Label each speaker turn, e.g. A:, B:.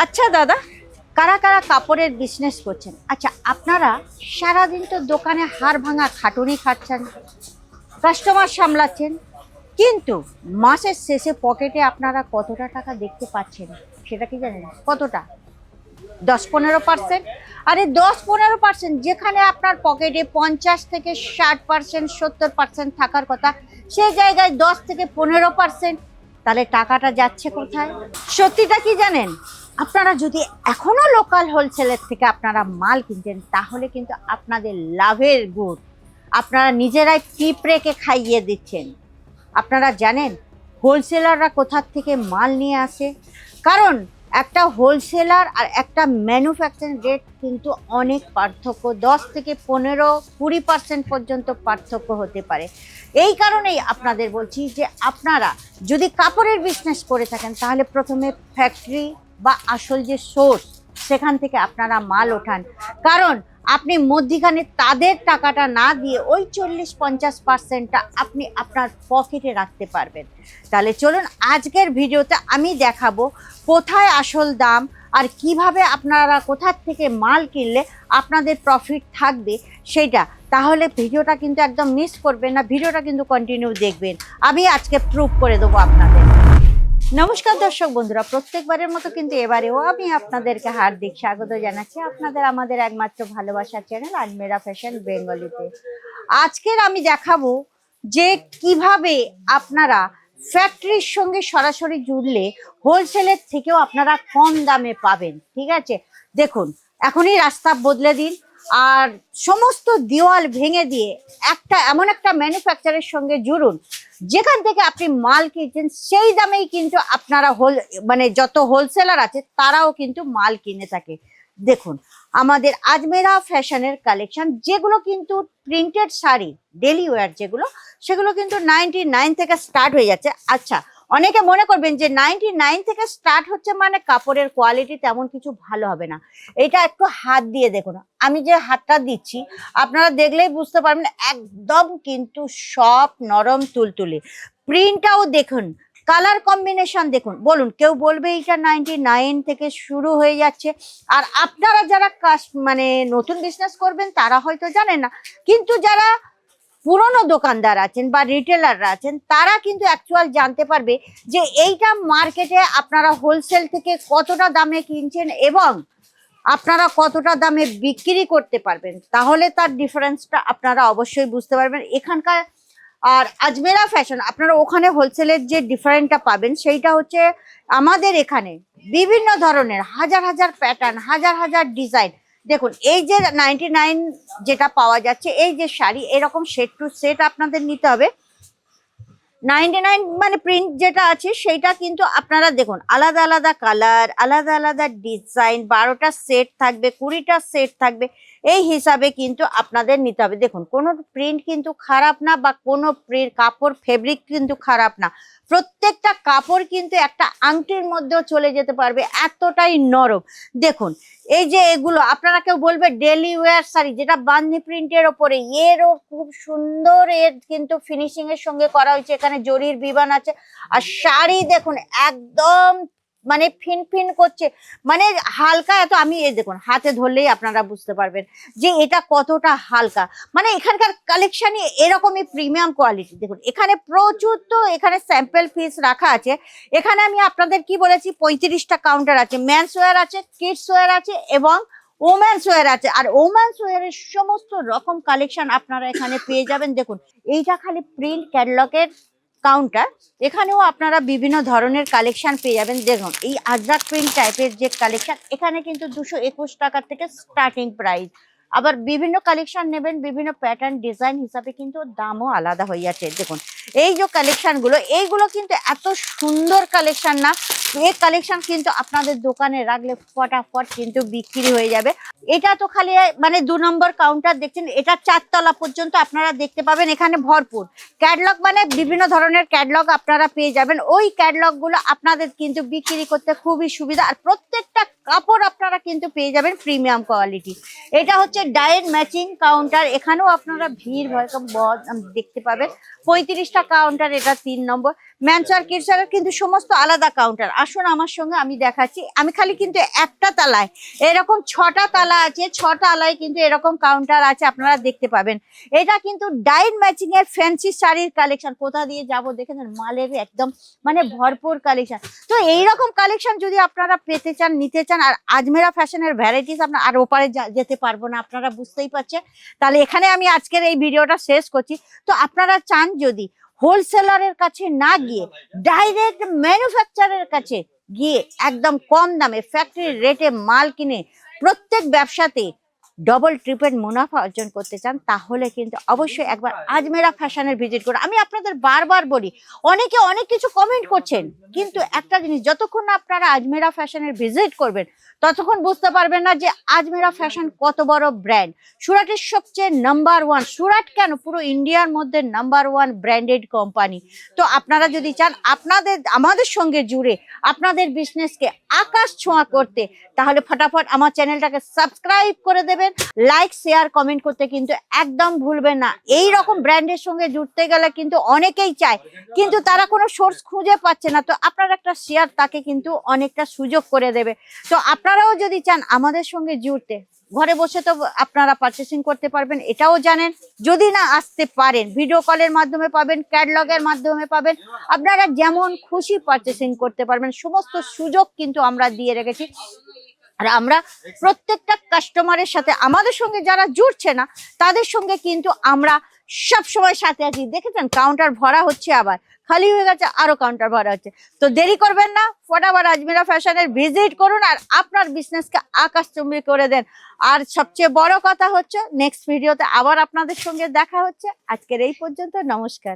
A: আচ্ছা দাদা, কারা কারা কাপড়ের বিজনেস করছেন? আচ্ছা, আপনারা সারাদিন তো দোকানে হাড় ভাঙা খাটুনি খাচ্ছেন, কাস্টমার সামলাচ্ছেন, কিন্তু মাসের শেষে পকেটে আপনারা কতটা টাকা দেখতে পাচ্ছেন সেটা কি জানেন? কতটা? 10-15%। আরে 10-15%, যেখানে আপনার পকেটে 50 থেকে 60%, 70% থাকার কথা, সেই জায়গায় 10 থেকে 15%। তাহলে টাকাটা যাচ্ছে কোথায়? সত্যিটা কি জানেন? আপনারা যদি এখনো লোকাল হোলসেলের থেকে আপনারা মাল কিনতেন, তাহলে কিন্তু আপনাদের লাভের গুড় আপনারা নিজেরাই পিঁপড়েকে খাইয়ে দিচ্ছেন। আপনারা জানেন হোলসেলাররা কোথার থেকে মাল নিয়ে আসে? কারণ একটা হোলসেলার আর একটা ম্যানুফ্যাকচারিং রেট কিন্তু অনেক পার্থক্য, 10 থেকে 15-20% পর্যন্ত পার্থক্য হতে পারে। এই কারণেই আপনাদের বলছি যে আপনারা যদি কাপড়ের বিজনেস করে থাকেন, তাহলে প্রথমে ফ্যাক্টরি বা আসল যে সোর্স, সেখান থেকে আপনারা মাল ওঠান। কারণ আপনি মধ্যিখানে তাদের টাকাটা না দিয়ে ওই 40-50%টা আপনি আপনার পকেটে রাখতে পারবেন। তাহলে চলুন আজকের ভিডিওতে আমি দেখাবো কোথায় আসল দাম আর কিভাবে আপনারা কোথার থেকে মাল কিনলে আপনাদের প্রফিট থাকবে সেটা। তাহলে ভিডিওটা কিন্তু একদম মিস করবেন না, ভিডিওটা কিন্তু কন্টিনিউ দেখবেন, আমি আজকে প্রুভ করে দেবো আপনাদের। নমস্কার দর্শক বন্ধুরা, প্রত্যেকবারের মতো কিন্তু এবারেও আমি আপনাদেরকে হার্দিক স্বাগত জানাচ্ছি আপনাদের আমাদের একমাত্র ভালোবাসার চ্যানেল আলমেরা ফ্যাশন বেঙ্গলিতে। আজকের আমি দেখাবো যে কিভাবে আপনারা ফ্যাক্টরির সঙ্গে সরাসরি জুড়লে হোলসেলের থেকেও আপনারা কম দামে পাবেন। ঠিক আছে, দেখুন এখনই রাস্তা বদলে দিন আর সমস্ত দেওয়াল ভেঙে দিয়ে এমন একটা ম্যানুফ্যাকচারের সঙ্গে জুড়ুন যেখান থেকে আপনি মাল কিনছেন সেই দামেই কিন্তু আপনারা যত হোলসেলার আছে তারাও কিন্তু মাল কিনে থাকে। দেখুন আমাদের আজমেরা ফ্যাশনের কালেকশন, যেগুলো কিন্তু প্রিন্টেড শাড়ি ডেলি ওয়্যার সেগুলো কিন্তু 99 থেকে স্টার্ট হয়ে যাচ্ছে। আচ্ছা, অনেকে মনে করবেন যে 99 থেকে স্টার্ট হচ্ছে মানে কাপড়ের কোয়ালিটি তেমন কিছু ভালো হবে না। এটা একটু হাত দিয়ে দেখুন, আমি যে হাতটা দিচ্ছি আপনারা দেখলেই বুঝতে পারবেন একদম কিন্তু সফট নরম তুলতুলে। প্রিন্টটাও দেখুন, কালার কম্বিনেশন দেখুন, বলুন কেউ বলবে এটা 99 থেকে শুরু হয়ে যাচ্ছে? আর আপনারা যারা নতুন বিজনেস করবেন তারা হয়তো জানেন না, কিন্তু যারা পুরনো দোকানদার আছেন বা রিটেলাররা আছেন তারা কিন্তু অ্যাকচুয়াল জানতে পারবে যে এইটা মার্কেটে আপনারা হোলসেল থেকে কতটা দামে কিনছেন এবং আপনারা কতটা দামে বিক্রি করতে পারবেন। তাহলে তার ডিফারেন্সটা আপনারা অবশ্যই বুঝতে পারবেন এখানকার। আর আজমেরা ফ্যাশন আপনারা ওখানে হোলসেলের যে ডিফারেন্টটা পাবেন সেইটা হচ্ছে আমাদের এখানে বিভিন্ন ধরনের হাজার হাজার প্যাটার্ন, হাজার হাজার ডিজাইন। দেখুন এই যে 99 যেটা পাওয়া যাচ্ছে, এই যে শাড়ি এরকম সেট টু সেট আপনাদের নিতে হবে। 99 মানে প্রিন্ট যেটা আছে সেইটা কিন্তু আপনারা দেখুন আলাদা আলাদা কালার, আলাদা আলাদা ডিজাইন, 12টা সেট থাকবে, 20টা সেট থাকবে, এই হিসাবে কিন্তু আপনাদের নিতে হবে। দেখুন কোনো প্রিন্ট কিন্তু খারাপ না বা কোনো কাপড় ফেব্রিক কিন্তু খারাপ না, প্রত্যেকটা কাপড় কিন্তু একটা আংটির মধ্যেও চলে যেতে পারবে, এতটাই নরম। দেখুন এই যে এগুলো আপনারা কেউ বলবে ডেলি ওয়্যার শাড়ি, যেটা বান্ধি প্রিন্টের ওপরে, এরও খুব সুন্দর এর কিন্তু ফিনিশিং এর সঙ্গে করা হয়েছে, এখানে জরির বিবান আছে। আর শাড়ি দেখুন একদম ফিনফিন করছে, হালকা এত, আমি এই দেখুন হাতে ধরলেই আপনারা বুঝতে পারবেন যে এটা কতটা হালকা। এখানকার কালেকশনই এরকমই প্রিমিয়াম কোয়ালিটি। দেখুন এখানে প্রচুর, তো এখানে স্যাম্পল পিস রাখা আছে। এখানে আমি আপনাদের কি বলেছি 35টা কাউন্টার আছে, মেন্স ওয়্যার আছে, কিডস ওয়্যার আছে এবং ওমেন্স ওয়্যার আছে। আর ওমেন্স ওয়্যারের সমস্ত রকম কালেকশন আপনারা এখানে পেয়ে যাবেন। দেখুন এইটা খালি প্রিন্ট ক্যাটালগের কাউন্টার, এখানেও আপনারা বিভিন্ন ধরনের কালেকশন পেয়ে যাবেন। দেখুন এই আজরাক প্রিন্ট টাইপের যে কালেকশন, এখানে কিন্তু 221 টাকা থেকে স্টার্টিং প্রাইস। আবার বিভিন্ন কালেকশন নেবেন বিভিন্ন প্যাটার্ন ডিজাইন হিসাবে কিন্তু দামও আলাদা হয়ে যাচ্ছে। দেখুন এই যে কালেকশনগুলো, এইগুলো কিন্তু এত সুন্দর কালেকশন না, এই কালেকশন কিন্তু আপনাদের দোকানে রাখলে ফটাফট কিন্তু বিক্রি হয়ে যাবে। এটা তো খালি 2 নম্বর কাউন্টার দেখছেন, এটা 4 তলা পর্যন্ত আপনারা দেখতে পাবেন। এখানে ভরপুর ক্যাটালগ, বিভিন্ন ধরনের ক্যাটালগ আপনারা পেয়ে যাবেন। ওই ক্যাটালগ গুলো আপনাদের কিন্তু বিক্রি করতে খুবই সুবিধা, আর প্রত্যেকটা কাপড় আপনারা কিন্তু পেয়ে যাবেন প্রিমিয়াম কোয়ালিটি। এটা হচ্ছে ডাইরেক্ট ম্যাচিং কাউন্টার, এখানেও আপনারা ভিড় ভরকম দেখতে পাবেন। 35টা কাউন্টার, এটা 3 নম্বর মেন্স আর কিডসের কিন্তু সমস্ত আলাদা কাউন্টার। আসুন আমার সঙ্গে, আমি দেখাচ্ছি। আমি খালি কিন্তু একটা তালায়, এরকম 6টা তালা আছে, 6টা তালায় কিন্তু এরকম কাউন্টার আছে, আপনারা দেখতে পাবেন। এটা কিন্তু ডাইন ম্যাচিং এর ফ্যান্সি শাড়ির কালেকশন। কোথা দিয়ে যাব দেখেছেন, মালের একদম মানে ভরপুর কালেকশন। তো এইরকম কালেকশন যদি আপনারা পেতে চান, নিতে চান, আর আজমেরা ফ্যাশনের ভ্যারাইটিস আপনার আর ওপারে যেতে পারবো না, আপনারা বুঝতেই পারছেন। তাহলে এখানে আমি আজকের এই ভিডিওটা শেষ করছি। তো আপনারা চান যদি হোলসেলারের কাছে না গিয়ে ডাইরেক্ট ম্যানুফ্যাকচারের কাছে গিয়ে একদম কম দামে ফ্যাক্টরি রেটে মাল কিনে প্রত্যেক ব্যবসাতে ডবল ট্রিপল মুনাফা অর্জন করতে চান, তাহলে কিন্তু অবশ্যই একবার আজমেরা ফ্যাশনের ভিজিট করুন। আমি আপনাদের বারবার বলি, অনেকে অনেক কিছু কমেন্ট করছেন, কিন্তু একটা জিনিস, যতক্ষণ না আপনারা আজমেরা ফ্যাশনের ভিজিট করবেন ততক্ষণ বুঝতে পারবেন না যে আজমেরা ফ্যাশন কত বড় ব্র্যান্ড। সুরাটের সবচেয়ে নাম্বার 1, সুরাট কেন, পুরো ইন্ডিয়ার মধ্যে নাম্বার 1 ব্র্যান্ডেড কোম্পানি। তো আপনারা যদি চান আমাদের সঙ্গে জুড়ে আপনাদের বিজনেসকে আকাশ ছোঁয়া করতে, তাহলে ফটাফট আমার চ্যানেলটাকে সাবস্ক্রাইব করে দেবেন। লাইক, শেয়ার, কমেন্ট করতে কিন্তু একদম ভুলবেন না। এই রকম ব্র্যান্ডের সঙ্গে জুড়তে গেলে কিন্তু অনেকেই চায়, কিন্তু তারা কোনো সোর্স খুঁজে পাচ্ছে না। তো আপনার একটা শেয়ার তাকে কিন্তু অনেকটা সুযোগ করে দেবে। তো আপনারাও যদি চান আমাদের সঙ্গে জুড়তে, ঘরে বসে তো আপনারা পারচেসিং করতে পারবেন, এটাও জানেন। যদি না আসতে পারেন, ভিডিও কলের মাধ্যমে পাবেন, ক্যাটালগের মাধ্যমে পাবেন, আপনারা যেমন খুশি পারচেসিং করতে পারবেন। সমস্ত সুযোগ কিন্তু আমরা দিয়ে রেখেছি। আর আমরা প্রত্যেকটা কাস্টমারের সাথে, আমাদের সঙ্গে যারা জুড়ছে না তাদের সঙ্গে কিন্তু আমরা সব সময় সাথে আছি। দেখেছেন কাউন্টার ভরা হচ্ছে, আবার খালি হয়ে গেছে, আরো কাউন্টার ভরা হচ্ছে। তো দেরি করবেন না, ফটাফট আজমেরা ফ্যাশনের ভিজিট করুন আর আপনার বিজনেসকে আকাশচুম্বী করে দেন। আর সবচেয়ে বড় কথা হচ্ছে, নেক্সট ভিডিওতে আবার আপনাদের সঙ্গে দেখা হচ্ছে। আজকের এই পর্যন্ত, নমস্কার।